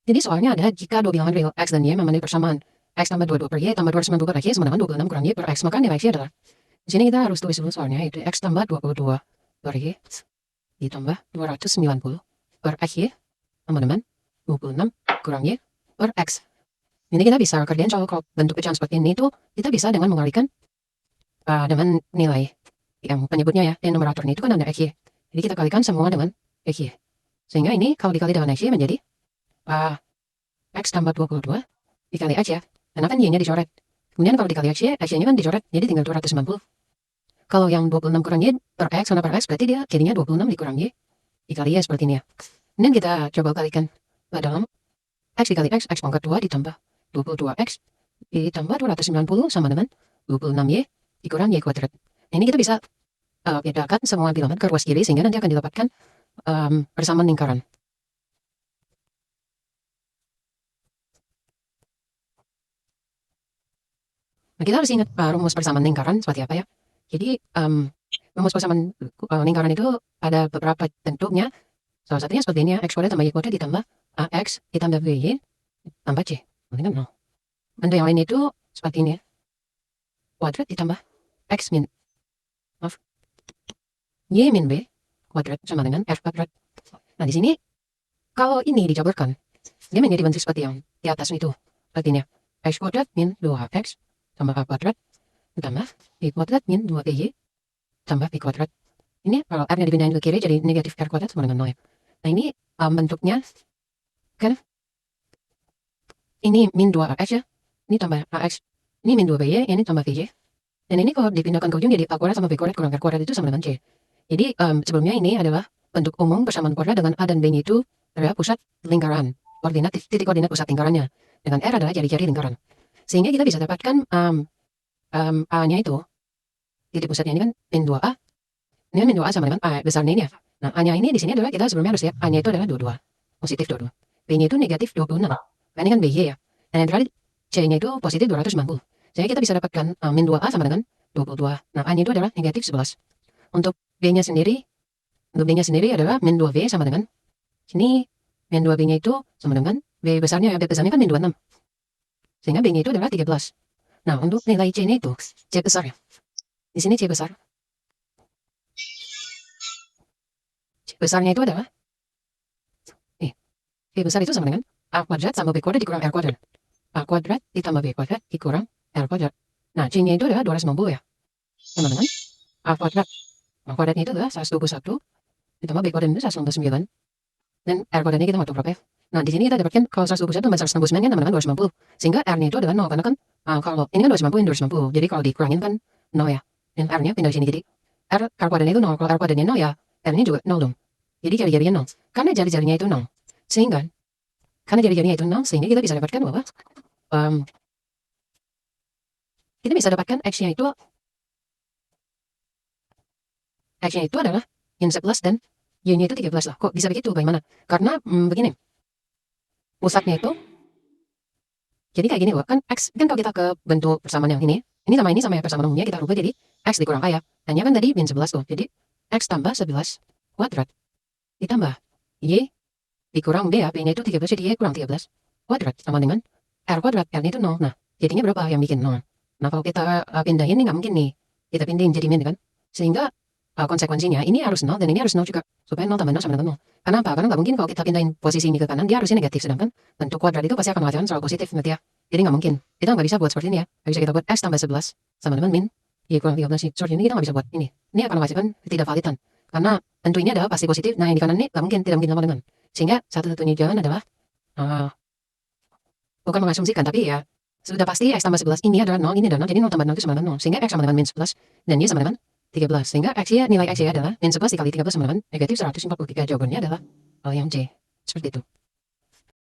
Jadi soalnya adalah jika dua bilangan real X dan Y memenuhi persamaan X tambah 22 per Y tambah 290 per X sama dengan 26 kurang Y per X, maka nilai X adalah, di sini kita harus tulis dulu soalnya, yaitu X tambah 22 per Y ditambah 290 per XY sama dengan 26 kurang Y per X. Ini kita bisa kerjain soal kalau bentuk pecahan seperti ini tuh kita bisa dengan mengalikan dengan nilai yang penyebutnya ya, yang numeratornya itu kan ada XY. Jadi kita kalikan semua dengan XY. Sehingga ini kalau dikali dengan XY menjadi X tambah 22 dikali X ya. Karena kan Y-nya dicoret. Kemudian kalau dikali XY, XY-nya kan dicoret, jadi tinggal 290. Kalau yang 26 kurang Y per X sama per X berarti dia jadinya 26 dikurang Y dikali Y seperti ini ya. Kemudian kita coba kalikan dalam X dikali X, X pangkat 2 ditambah 22X ditambah 290 sama dengan 26Y dikurang Y kuadrat. Nah, ini kita bisa bedakan semua bilangan ke ruas kiri sehingga nanti akan didapatkan persamaan lingkaran. Nah, kita harus ingat rumus persamaan lingkaran seperti apa ya. Jadi rumus persamaan lingkaran itu ada beberapa bentuknya. Salah satunya seperti ini ya, X kuadrat tambah Y kuadrat ditambah AX ditambah BY tambah C. Nanti kan 0. Bentuk yang lain itu seperti ini ya. Kuadrat ditambah X min Y min B kuadrat sama dengan F kuadrat. Nah, di sini kalau ini dicampurkan, dia menjadi bentuk seperti yang di atas itu. Seperti ini ya. X kuadrat min 2X tambah A kuadrat ditambah Y kuadrat min 2BY tambah B kuadrat. Ini kalau R-nya dipindahin ke kiri jadi negatif R kuadrat sama dengan 0 ya. Nah, ini bentuknya kan ini min 2AX ya. Ini tambah AX. Ini min 2BY, ini tambah BY. Dan ini kalau dipindahkan ke ujung jadi A kuadrat sama B kuadrat kurang R kuadrat itu sama dengan C. Jadi sebelumnya ini adalah bentuk umum persamaan kuadrat dengan A dan B itu adalah pusat lingkaran. Koordinat, titik koordinat pusat lingkarannya. Dengan R adalah jari-jari lingkaran. Sehingga kita bisa dapatkan A-nya itu, titik pusatnya ini kan min 2A. Ini kan min 2A sama dengan A besarnya ini ya. Nah, A-nya ini di sini adalah kita sebelumnya harus lihat A-nya itu adalah 22. Positif 22. B-nya itu negatif 26. Ini kan BY ya. Dan yang terakhir C-nya itu positif 290. Jadi kita bisa dapatkan min 2A sama dengan 22. Nah, A-nya itu adalah negatif 11. Untuk B-nya sendiri, adalah min 2B sama dengan, sini min 2B-nya itu sama dengan B besarnya kan min 26. Sehingga B-nya itu adalah 13. Nah, untuk nilai C-nya itu, C besar ya. Di sini C besar. C besarnya itu adalah, B besar itu sama dengan A kuadrat sama B kuadrat dikurang R kuadrat. A kuadrat ditambah B kuadrat dikurang R kuadrat. Nah, C-nya itu adalah 290 ya. Sama dengan A kuadrat. A kuadratnya itu adalah 121 ditambah B kuadrat itu 169. Dan R kuadratnya kita mau tahu berapa ya. Nah, di sini kita dapatkan kalau 121 tambah 169 kan sama dengan 290. Sehingga R-nya itu adalah 0. Karena kan kalau ini kan 290 ini 290. Jadi kalau dikurangin kan 0 ya. Dan R-nya pindah di sini. Jadi R kuadratnya itu 0. Kalau R kuadratnya 0 ya, R-nya juga 0 dong. Jadi jari-jarinya 0. Karena jari-jarinya itu 0. Sehingga sehingga kita bisa dapatkan bahwa kita bisa dapatkan X-nya itu adalah min 11 dan Y-nya itu 13 lah. Kok bisa begitu? Bagaimana? Karena begini. Pusatnya itu jadi kayak gini loh. Kan X kan kalau kita ke bentuk persamaan yang ini sama ya persamaan umumnya kita rubah jadi X dikurang A ya. Hanya kan tadi min 11 tuh. Jadi X tambah 11 kuadrat ditambah Y dikurang B ya. B-nya itu 13 jadi Y kurang 13 kuadrat sama dengan R kuadrat. R-nya itu 0. Nah, jadinya berapa yang bikin 0? Nah, kalau kita pindahin ini nggak mungkin nih. Kita pindahin jadi min kan. Sehingga konsekuensinya ini harus 0 dan ini harus 0 juga. Supaya 0 tambah 0 sama dengan 0. Karena apa? Karena nggak mungkin kalau kita pindahin posisi ini ke kanan, dia harusnya negatif. Sedangkan bentuk kuadrat itu pasti akan menghasilkan selalu positif nanti ya. Jadi nggak mungkin. Kita nggak bisa buat seperti ini ya. Nggak bisa kita buat X tambah 11 sama dengan min Y kurang 13. Seperti ini kita nggak bisa buat ini. Ini akan menghasilkan ketidakvalidan. Karena bentuk ini adalah pasti positif. Nah, yang di kanan ini tidak mungkin sama dengan. Sehingga satu-satunya jalan adalah bukan mengasumsikan, tapi ya sudah pasti X tambah 11 ini adalah 0, ini adalah 0. Jadi 0 tambah 0 itu sama dengan 0. Sehingga X sama dengan min 11 dan Y sama dengan 13. Sehingga nilai X adalah min 11 dikali 13 sama dengan negatif 143. Jawabannya adalah yang C. Seperti itu.